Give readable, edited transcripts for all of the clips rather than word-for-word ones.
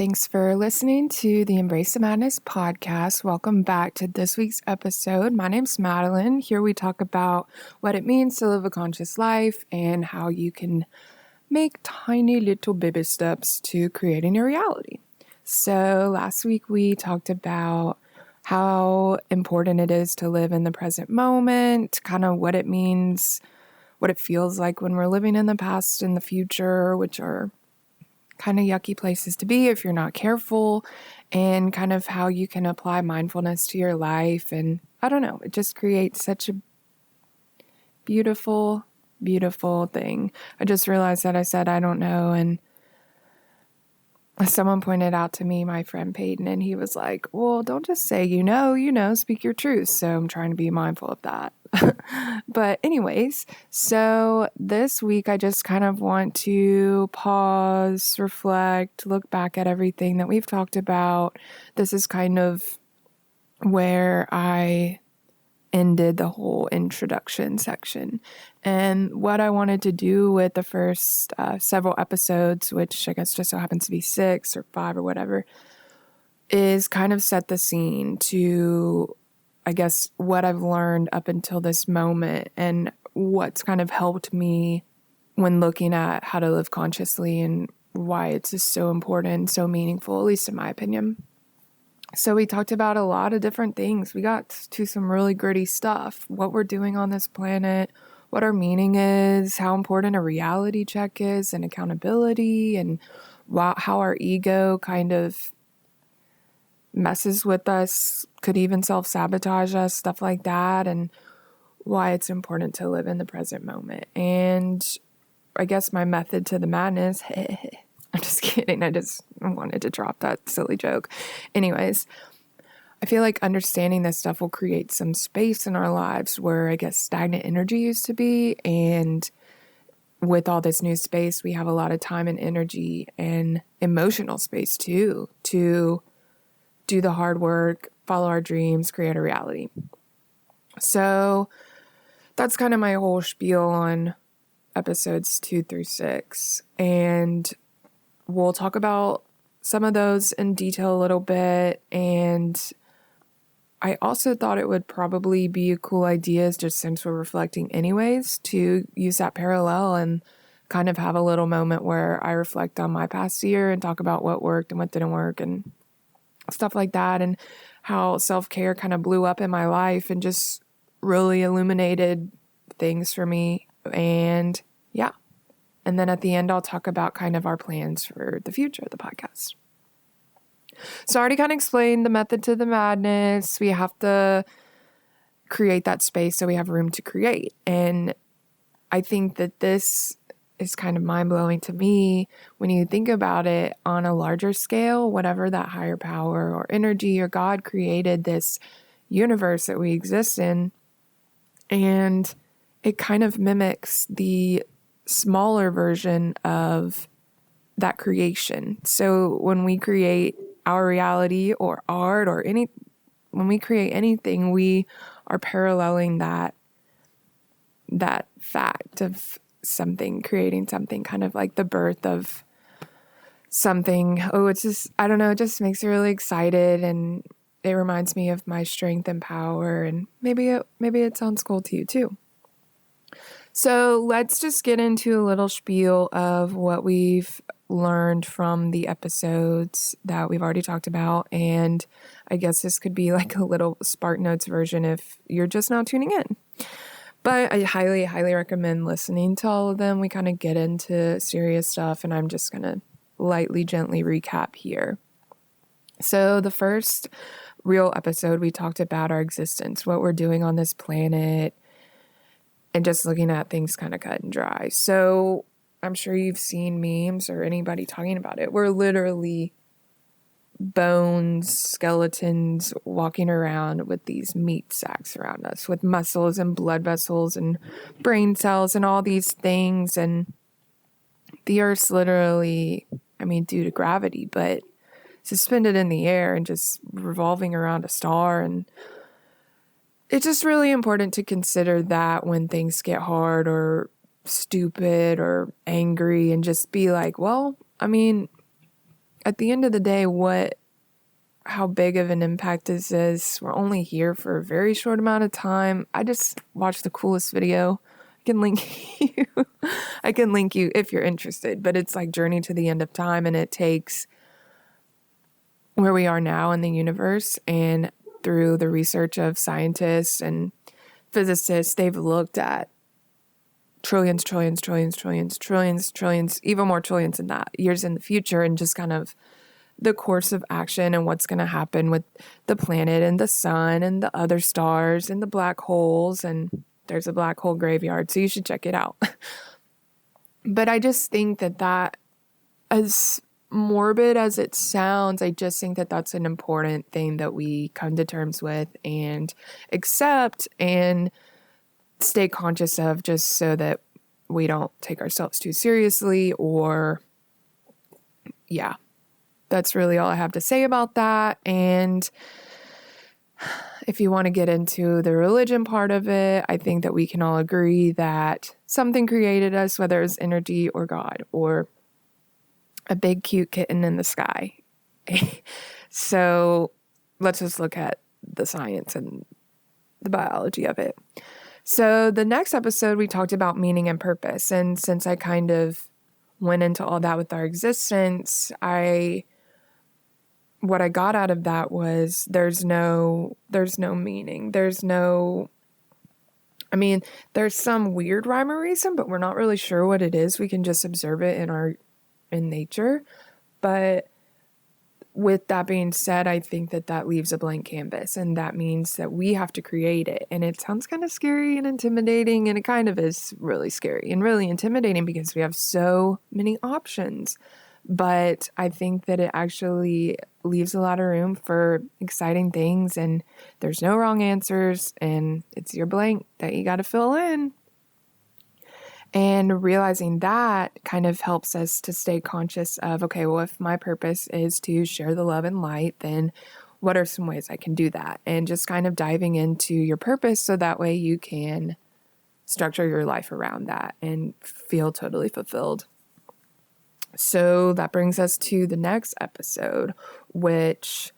Thanks for listening to the Embrace the Madness podcast. Welcome back to this week's episode. My name's Madeline. Here we talk about what it means to live a conscious life and how you can make tiny little baby steps to creating your reality. So last week we talked about how important it is to live in the present moment, kind of what it means, what it feels like when we're living in the past and the future, which are kind of yucky places to be if you're not careful, and kind of how you can apply mindfulness to your life. And I don't know, it just creates such a beautiful, beautiful thing. I just realized that I said, I don't know. And someone pointed out to me, my friend Peyton, and he was like, well, don't just say, speak your truth. So I'm trying to be mindful of that. But anyways, so this week I just kind of want to pause, reflect, look back at everything that we've talked about. This is kind of where I ended the whole introduction section. And what I wanted to do with the first several episodes, which I guess just so happens to be 6 or 5 or whatever, is kind of set the scene to, I guess, what I've learned up until this moment and what's kind of helped me when looking at how to live consciously and why it's just so important, so meaningful, at least in my opinion. So we talked about a lot of different things. We got to some really gritty stuff, what we're doing on this planet, what our meaning is, how important a reality check is and accountability, and how our ego kind of messes with us, could even self-sabotage us, stuff like that, and why it's important to live in the present moment. And I guess my method to the madness, I'm just kidding. I just wanted to drop that silly joke. Anyways, I feel like understanding this stuff will create some space in our lives where I guess stagnant energy used to be. And with all this new space, we have a lot of time and energy and emotional space too, to do the hard work, follow our dreams, create a reality. So that's kind of my whole spiel on episodes 2 through 6. And we'll talk about some of those in detail a little bit. And I also thought it would probably be a cool idea, just since we're reflecting anyways, to use that parallel and kind of have a little moment where I reflect on my past year and talk about what worked and what didn't work and stuff like that, and how self-care kind of blew up in my life and just really illuminated things for me. And yeah. And then at the end, I'll talk about kind of our plans for the future of the podcast. So I already kind of explained the method to the madness. We have to create that space so we have room to create. And I think that this is kind of mind-blowing to me when you think about it on a larger scale. Whatever that higher power or energy or God created this universe that we exist in, and it kind of mimics the smaller version of that creation. So when we create our reality or art or when we create anything, we are paralleling that fact of something, creating something, kind of like the birth of something. Oh, it's just, I don't know, it just makes me really excited, and it reminds me of my strength and power, and maybe it sounds cool to you too. So let's just get into a little spiel of what we've learned from the episodes that we've already talked about. And I guess this could be like a little Spark Notes version if you're just now tuning in. But I highly, highly recommend listening to all of them. We kind of get into serious stuff, and I'm just going to lightly, gently recap here. So the first real episode, we talked about our existence, what we're doing on this planet, and just looking at things kind of cut and dry. So I'm sure you've seen memes or anybody talking about it. We're literally bones, skeletons walking around with these meat sacks around us with muscles and blood vessels and brain cells and all these things. And the Earth's literally, due to gravity, but suspended in the air and just revolving around a star. And it's just really important to consider that when things get hard or stupid or angry, and just be like, well, at the end of the day, how big of an impact is this? We're only here for a very short amount of time. I just watched the coolest video. I can link you. I can link you if you're interested, but it's like Journey to the End of Time, and it takes where we are now in the universe, and through the research of scientists and physicists, they've looked at trillions, even more trillions than that, years in the future, and just kind of the course of action and what's going to happen with the planet and the sun and the other stars and the black holes. And there's a black hole graveyard, so you should check it out. But I just think that as morbid as it sounds, I just think that that's an important thing that we come to terms with and accept and stay conscious of, just so that we don't take ourselves too seriously. Or yeah, that's really all I have to say about that. And if you want to get into the religion part of it, I think that we can all agree that something created us, whether it's energy or God or a big cute kitten in the sky. So let's just look at the science and the biology of it. So the next episode, we talked about meaning and purpose. And since I kind of went into all that with our existence, what I got out of that was there's no meaning. There's some weird rhyme or reason, but we're not really sure what it is. We can just observe it in nature. But with that being said, I think that leaves a blank canvas, and that means that we have to create it. And it sounds kind of scary and intimidating, and it kind of is really scary and really intimidating because we have so many options. But I think that it actually leaves a lot of room for exciting things, and there's no wrong answers, and it's your blank that you got to fill in. And realizing that kind of helps us to stay conscious of, okay, well, if my purpose is to share the love and light, then what are some ways I can do that? And just kind of diving into your purpose so that way you can structure your life around that and feel totally fulfilled. So that brings us to the next episode, which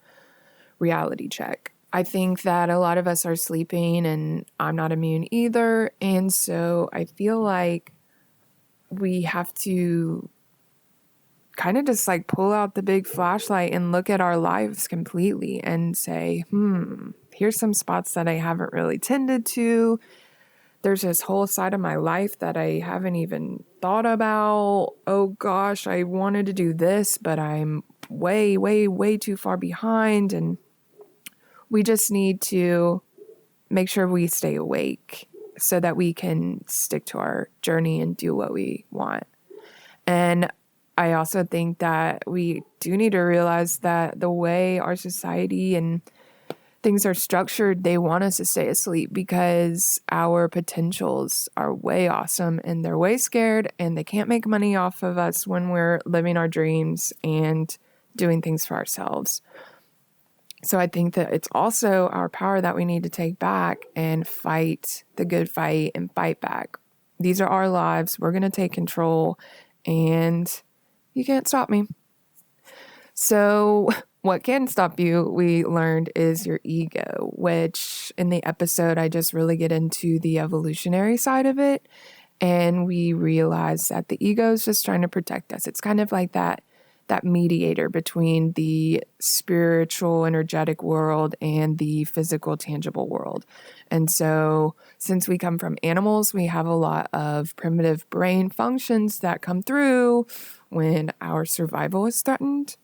reality check. I think that a lot of us are sleeping, and I'm not immune either. And so I feel like we have to kind of just like pull out the big flashlight and look at our lives completely and say, here's some spots that I haven't really tended to. There's this whole side of my life that I haven't even thought about. Oh gosh, I wanted to do this, but I'm way, way, way too far behind. And we just need to make sure we stay awake so that we can stick to our journey and do what we want. And I also think that we do need to realize that the way our society and things are structured, they want us to stay asleep because our potentials are way awesome and they're way scared and they can't make money off of us when we're living our dreams and doing things for ourselves. So I think that it's also our power that we need to take back and fight the good fight and fight back. These are our lives. We're going to take control, and you can't stop me. So what can stop you, we learned, is your ego, which in the episode, I just really get into the evolutionary side of it. And we realize that the ego is just trying to protect us. It's kind of like that mediator between the spiritual, energetic world and the physical, tangible world. And so since we come from animals, we have a lot of primitive brain functions that come through when our survival is threatened,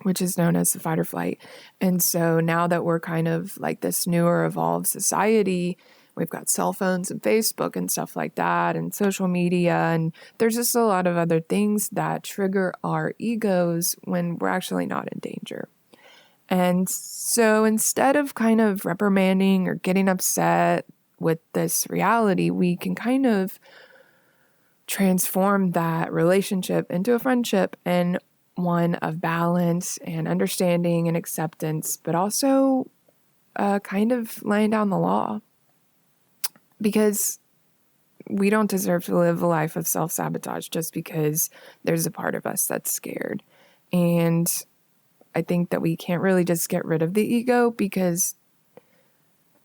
which is known as the fight or flight. And so now that we're kind of like this newer evolved society, we've got cell phones and Facebook and stuff like that and social media. And there's just a lot of other things that trigger our egos when we're actually not in danger. And so instead of kind of reprimanding or getting upset with this reality, we can kind of transform that relationship into a friendship and one of balance and understanding and acceptance, but also kind of laying down the law. Because we don't deserve to live a life of self-sabotage just because there's a part of us that's scared. And I think that we can't really just get rid of the ego, because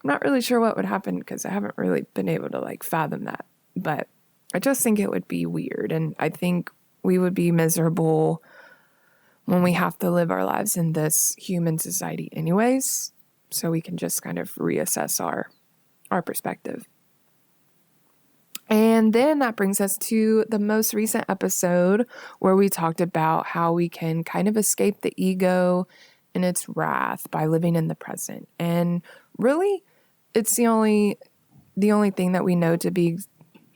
I'm not really sure what would happen, because I haven't really been able to like fathom that. But I just think it would be weird. And I think we would be miserable when we have to live our lives in this human society anyways. So we can just kind of reassess our perspective. And then that brings us to the most recent episode, where we talked about how we can kind of escape the ego and its wrath by living in the present. And really, it's the only thing that we know to be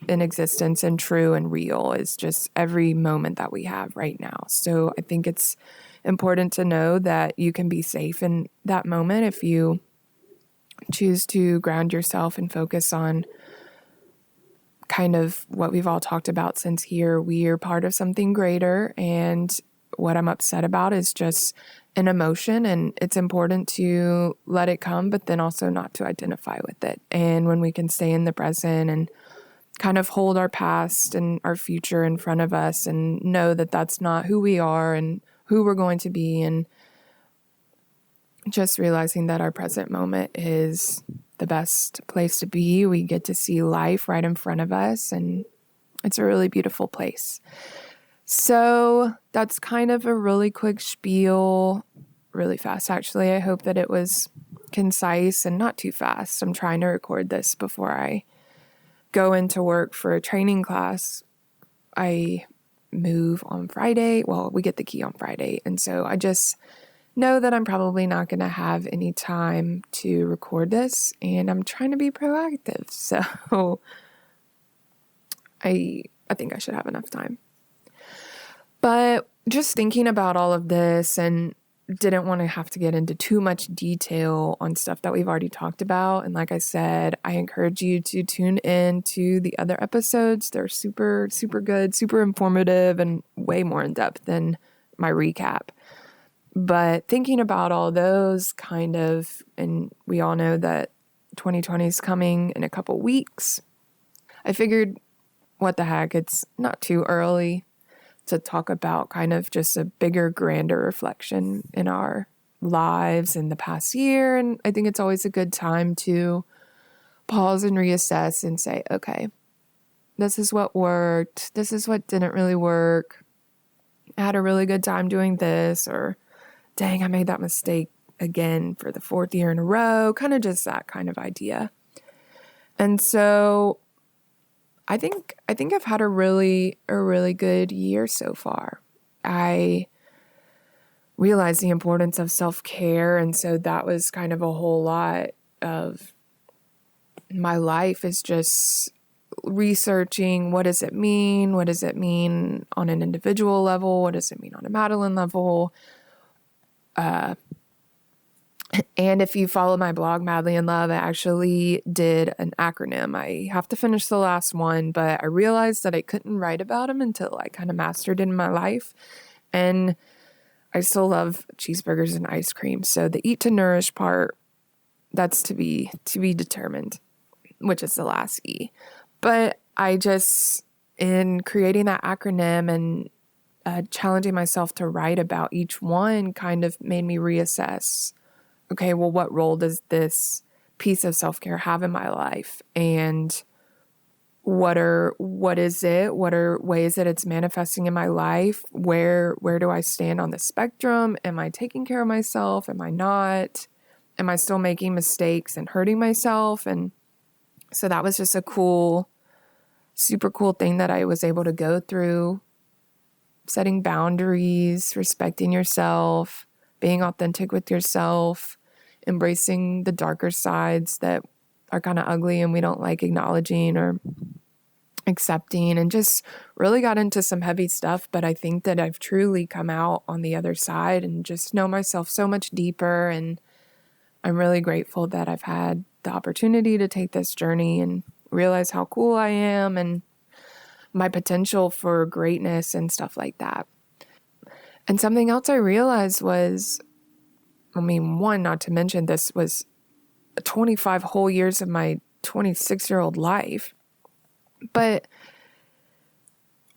in existence and true and real is just every moment that we have right now. So I think it's important to know that you can be safe in that moment if you choose to ground yourself and focus on kind of what we've all talked about since here. We are part of something greater, and what I'm upset about is just an emotion, and it's important to let it come, but then also not to identify with it. And when we can stay in the present and kind of hold our past and our future in front of us and know that that's not who we are and who we're going to be, and just realizing that our present moment is the best place to be. We get to see life right in front of us, and it's a really beautiful place. So that's kind of a really quick spiel, really fast actually. I hope that it was concise and not too fast. I'm trying to record this before I go into work for a training class. I move on Friday. Well, we get the key on Friday. And so I just know that I'm probably not going to have any time to record this, and I'm trying to be proactive. So I think I should have enough time. But just thinking about all of this, and didn't want to have to get into too much detail on stuff that we've already talked about. And like I said, I encourage you to tune in to the other episodes. They're super, super good, super informative, and way more in depth than my recap. But thinking about all those kind of, and we all know that 2020 is coming in a couple weeks, I figured, what the heck, it's not too early to talk about kind of just a bigger, grander reflection in our lives in the past year. And I think it's always a good time to pause and reassess and say, okay, this is what worked. This is what didn't really work. I had a really good time doing this, or dang, I made that mistake again for the 4th year in a row, kind of just that kind of idea. And so I think I've had a really good year so far. I realized the importance of self-care, and so that was kind of a whole lot of my life, is just researching, what does it mean? What does it mean on an individual level? What does it mean on a Madeline level? And if you follow my blog, Madly in Love, I actually did an acronym. I have to finish the last one, but I realized that I couldn't write about them until I kind of mastered it in my life. And I still love cheeseburgers and ice cream. So the eat to nourish part, that's to be determined, which is the last E. But I just, in creating that acronym and challenging myself to write about each one, kind of made me reassess, okay, well, what role does this piece of self-care have in my life? And what is it? What are ways that it's manifesting in my life? Where do I stand on the spectrum? Am I taking care of myself? Am I not? Am I still making mistakes and hurting myself? And so that was just a cool, super cool thing that I was able to go through. Setting boundaries, respecting yourself, being authentic with yourself, embracing the darker sides that are kind of ugly and we don't like acknowledging or accepting, and just really got into some heavy stuff. But I think that I've truly come out on the other side and just know myself so much deeper. And I'm really grateful that I've had the opportunity to take this journey and realize how cool I am and my potential for greatness and stuff like that. And something else I realized was, one, not to mention, this was 25 whole years of my 26-year-old life. But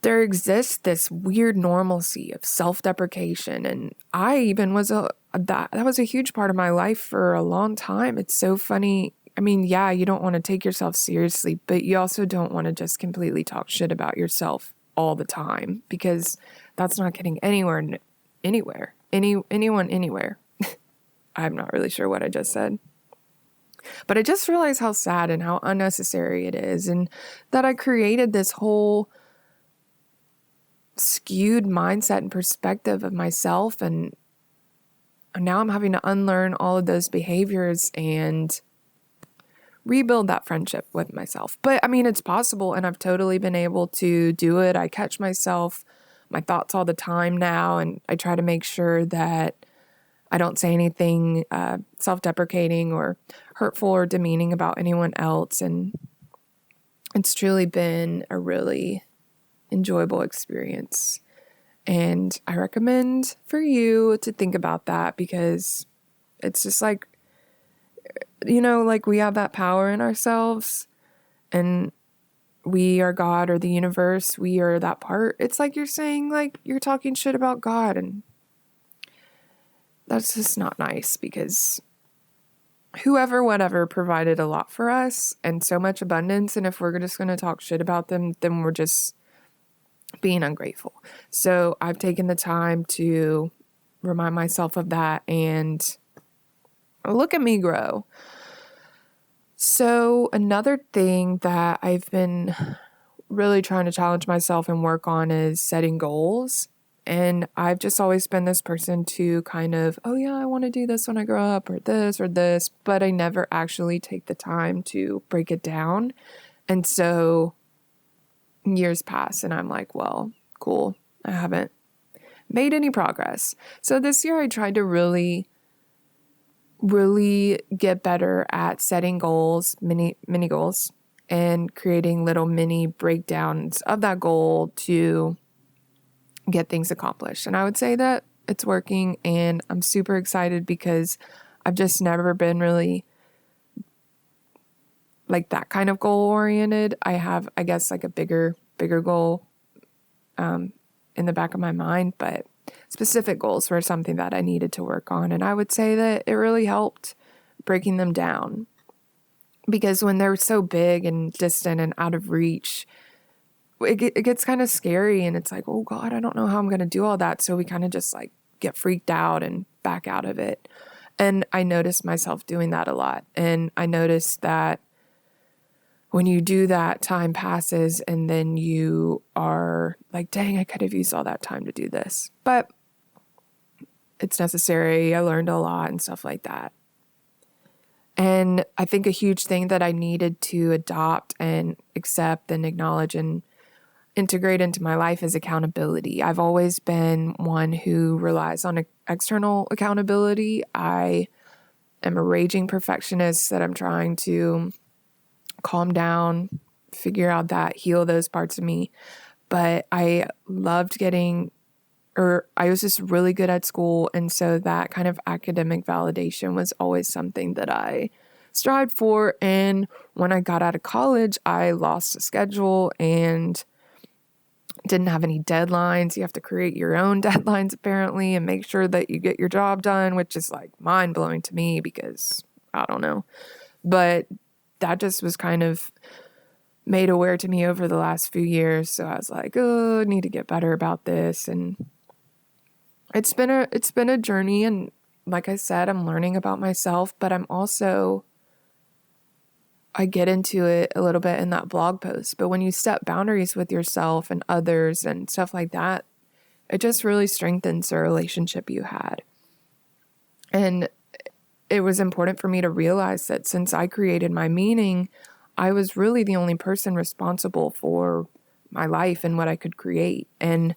there exists this weird normalcy of self-deprecation. And I even that was a huge part of my life for a long time. It's so funny. I mean, yeah, you don't want to take yourself seriously, but you also don't want to just completely talk shit about yourself all the time, because that's not getting anyone anywhere. I'm not really sure what I just said. But I just realized how sad and how unnecessary it is, and that I created this whole skewed mindset and perspective of myself, and now I'm having to unlearn all of those behaviors and rebuild that friendship with myself. But I mean, it's possible, and I've totally been able to do it. I catch my thoughts all the time now, and I try to make sure that I don't say anything self-deprecating or hurtful or demeaning about anyone else. And it's truly been a really enjoyable experience. And I recommend for you to think about that, because it's just like, like we have that power in ourselves, and we are God or the universe. We are that part. It's like you're saying, like, you're talking shit about God, and that's just not nice, because whoever, whatever provided a lot for us and so much abundance. And if we're just going to talk shit about them, then we're just being ungrateful. So I've taken the time to remind myself of that, and look at me grow. So another thing that I've been really trying to challenge myself and work on is setting goals. And I've just always been this person to kind of, oh yeah, I want to do this when I grow up, or this, but I never actually take the time to break it down. And so years pass and I'm like, well, cool, I haven't made any progress. So this year I tried to really get better at setting goals, mini goals, and creating little mini breakdowns of that goal to get things accomplished. And I would say that it's working, and I'm super excited because I've just never been really like that kind of goal oriented. I have, I guess, like a bigger goal in the back of my mind, but specific goals were something that I needed to work on. And I would say that it really helped breaking them down, because when they're so big and distant and out of reach, it gets kind of scary, and it's like, oh God, I don't know how I'm going to do all that. So we kind of just like get freaked out and back out of it. And I noticed myself doing that a lot. And I noticed that when you do that, time passes, and then you are like, dang, I could have used all that time to do this. But it's necessary. I learned a lot and stuff like that. And I think a huge thing that I needed to adopt and accept and acknowledge and integrate into my life is accountability. I've always been one who relies on external accountability. I am a raging perfectionist that I'm trying to calm down, figure out that, heal those parts of me. But I loved I was just really good at school. And so that kind of academic validation was always something that I strived for. And when I got out of college, I lost a schedule and didn't have any deadlines. You have to create your own deadlines apparently and make sure that you get your job done, which is like mind blowing to me because I don't know. But that just was kind of made aware to me over the last few years. So I was like, oh, I need to get better about this. And it's been a journey. And like I said, I'm learning about myself, but I get into it a little bit in that blog post. But when you set boundaries with yourself and others and stuff like that, it just really strengthens the relationship you had. And it was important for me to realize that since I created my meaning, I was really the only person responsible for my life and what I could create. And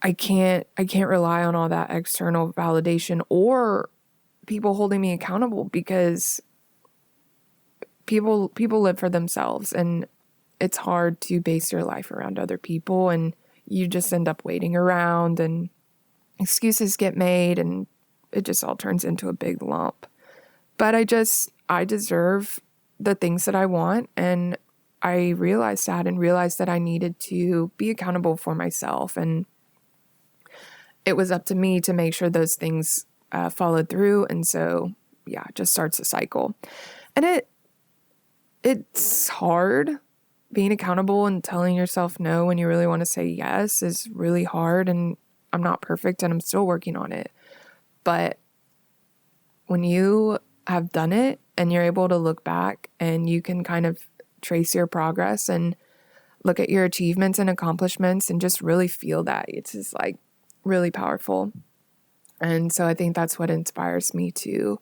I can't rely on all that external validation or people holding me accountable, because people live for themselves, and it's hard to base your life around other people, and you just end up waiting around and excuses get made, and it just all turns into a big lump. But I deserve the things that I want, and I realized that and realized that I needed to be accountable for myself. And it was up to me to make sure those things followed through. And so, yeah, it just starts a cycle. And it's hard. Being accountable and telling yourself no when you really want to say yes is really hard. And I'm not perfect and I'm still working on it. But when you have done it and you're able to look back and you can kind of trace your progress and look at your achievements and accomplishments and just really feel that, it's just like really powerful. And so I think that's what inspires me to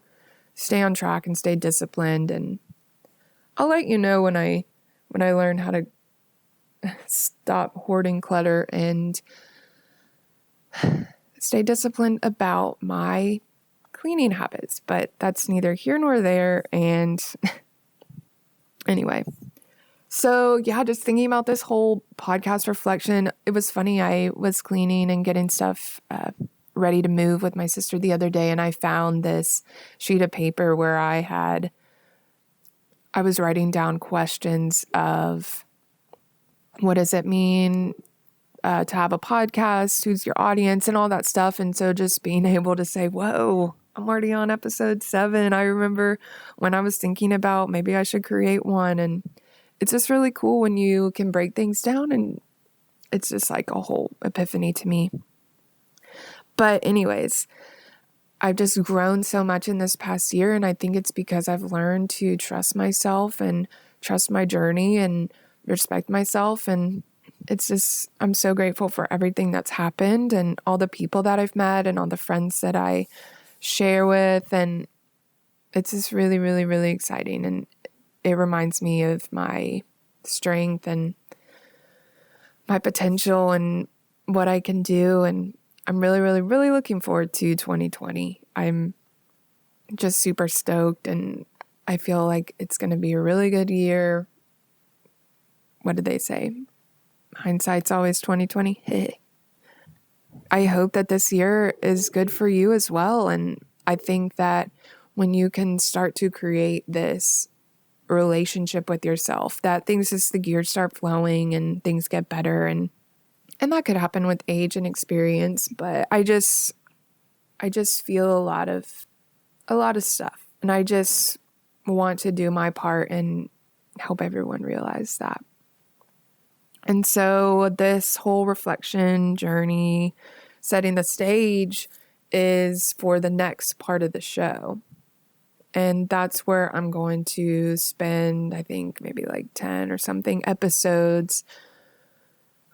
stay on track and stay disciplined. And I'll let you know when I learn how to stop hoarding clutter and stay disciplined about my cleaning habits. But that's neither here nor there. And anyway, so yeah, just thinking about this whole podcast reflection, it was funny. I was cleaning and getting stuff ready to move with my sister the other day, and I found this sheet of paper where I was writing down questions of what does it mean to have a podcast, who's your audience, and all that stuff. And so just being able to say, whoa, I'm already on episode 7. I remember when I was thinking about maybe I should create one. And it's just really cool when you can break things down, and it's just like a whole epiphany to me. But anyways, I've just grown so much in this past year, and I think it's because I've learned to trust myself and trust my journey and respect myself. And it's just, I'm so grateful for everything that's happened and all the people that I've met and all the friends that I share with. And it's just really, really, really exciting. And it reminds me of my strength and my potential and what I can do. And I'm really, really, really looking forward to 2020. I'm just super stoked, and I feel like it's going to be a really good year. What did they say? Hindsight's always 2020. I hope that this year is good for you as well. And I think that when you can start to create this relationship with yourself, that things, just the gears start flowing and things get better. And that could happen with age and experience, but I just feel a lot of stuff, and I just want to do my part and help everyone realize that. And so this whole reflection journey, setting the stage, is for the next part of the show. And that's where I'm going to spend, I think, maybe like 10 or something episodes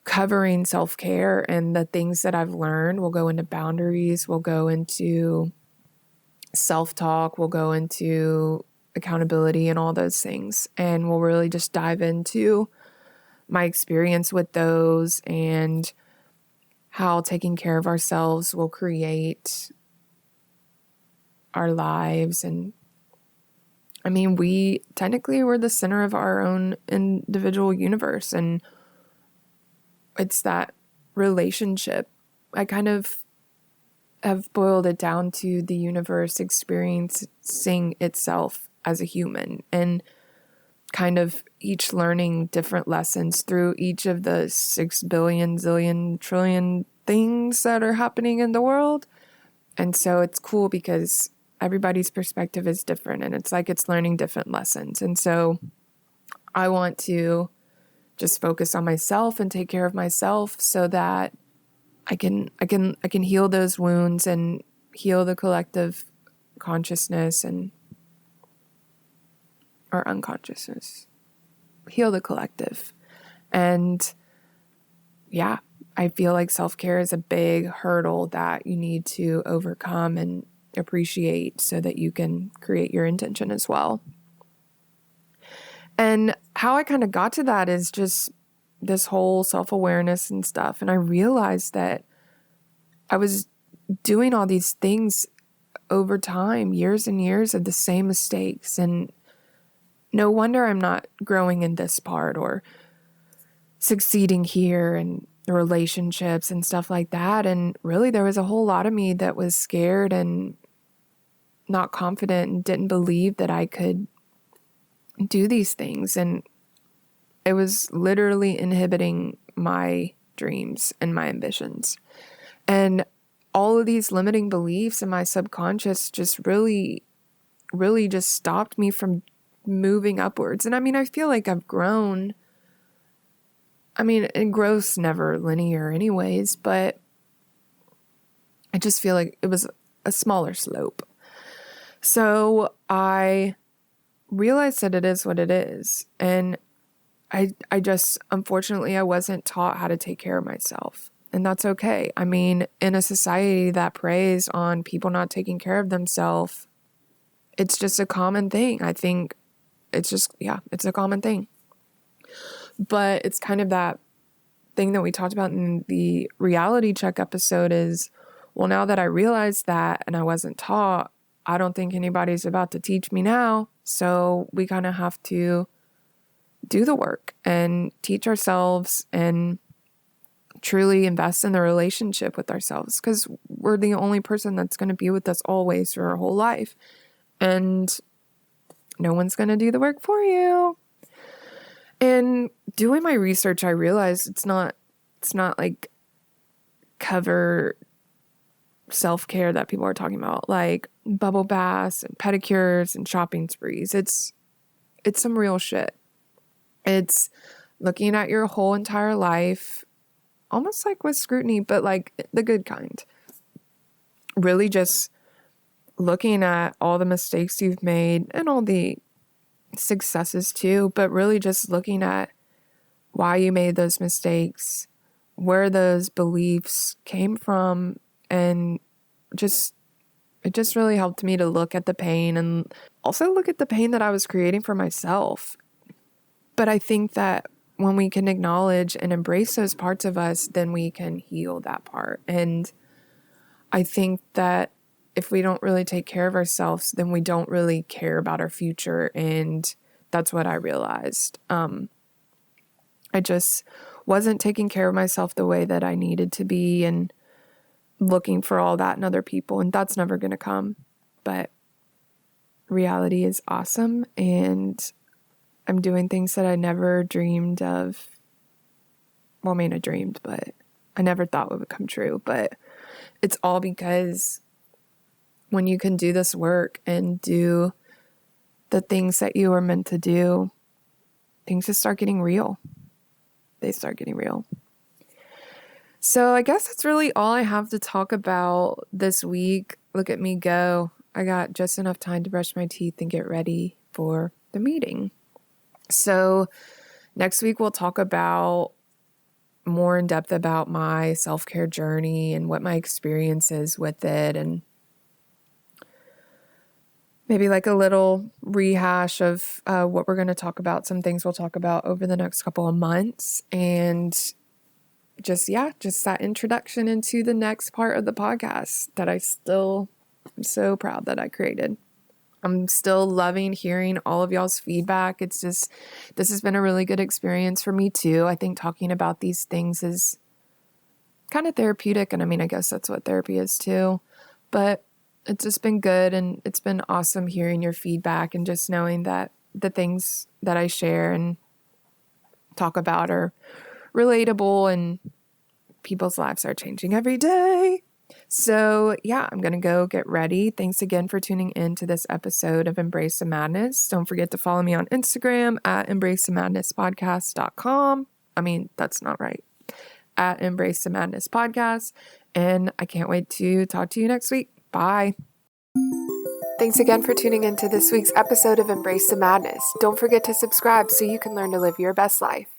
covering self-care and the things that I've learned. We'll go into boundaries, we'll go into self-talk, we'll go into accountability and all those things. And we'll really just dive into my experience with those and how taking care of ourselves will create our lives. And I mean, we're the center of our own individual universe, and it's that relationship. I kind of have boiled it down to the universe experiencing itself as a human, and kind of each learning different lessons through each of the 6 billion, zillion, trillion things that are happening in the world. And so it's cool because everybody's perspective is different, and it's like it's learning different lessons. And so I want to just focus on myself and take care of myself so that I can heal those wounds and heal the collective consciousness or unconsciousness. Heal the collective. And yeah, I feel like self-care is a big hurdle that you need to overcome and appreciate so that you can create your intention as well. And how I kind of got to that is just this whole self-awareness and stuff. And I realized that I was doing all these things over time, years and years of the same mistakes. And no wonder I'm not growing in this part or succeeding here and the relationships and stuff like that. And really, there was a whole lot of me that was scared and not confident and didn't believe that I could do these things. And It was literally inhibiting my dreams and my ambitions. And all of these limiting beliefs in my subconscious just really, really just stopped me from moving upwards. And I mean, I feel like I've grown. I mean, and growth's never linear anyways, but I just feel like it was a smaller slope. So I realized that it is what it is. And I just, unfortunately, I wasn't taught how to take care of myself. And that's okay. I mean, in a society that preys on people not taking care of themselves, it's just a common thing. I think it's just, yeah, it's a common thing. But it's kind of that thing that we talked about in the reality check episode is, well, now that I realized that and I wasn't taught, I don't think anybody's about to teach me now. So we kind of have to do the work and teach ourselves and truly invest in the relationship with ourselves, because we're the only person that's going to be with us always for our whole life. And no one's going to do the work for you. And doing my research, I realized it's not like cover self-care that people are talking about, like bubble baths and pedicures and shopping sprees. It's some real shit. It's looking at your whole entire life, almost like with scrutiny, but like the good kind. Really just looking at all the mistakes you've made and all the successes too, but really just looking at why you made those mistakes, where those beliefs came from, and it just really helped me to look at the pain and also look at the pain that I was creating for myself. But I think that when we can acknowledge and embrace those parts of us, then we can heal that part. And I think that if we don't really take care of ourselves, then we don't really care about our future. And that's what I realized. I just wasn't taking care of myself the way that I needed to be and looking for all that in other people. And that's never going to come. But reality is awesome. And I'm doing things that I never dreamed of. Well, I mean, I dreamed, but I never thought would come true. But it's all because when you can do this work and do the things that you were meant to do, things just start getting real. They start getting real. So I guess that's really all I have to talk about this week. Look at me go. I got just enough time to brush my teeth and get ready for the meeting. So next week we'll talk about more in depth about my self-care journey and what my experience is with it, and maybe like a little rehash of what we're going to talk about, some things we'll talk about over the next couple of months, and just that introduction into the next part of the podcast that I'm so proud that I created. I'm still loving hearing all of y'all's feedback. It's just, this has been a really good experience for me too. I think talking about these things is kind of therapeutic. And I mean, I guess that's what therapy is too, but it's just been good. And it's been awesome hearing your feedback and just knowing that the things that I share and talk about are relatable and people's lives are changing every day. So yeah, I'm going to go get ready. Thanks again for tuning in to this episode of Embrace the Madness. Don't forget to follow me on Instagram at embracethemadnesspodcast.com. I mean, that's not right. At Embrace the Madness Podcast. And I can't wait to talk to you next week. Bye. Thanks again for tuning in to this week's episode of Embrace the Madness. Don't forget to subscribe so you can learn to live your best life.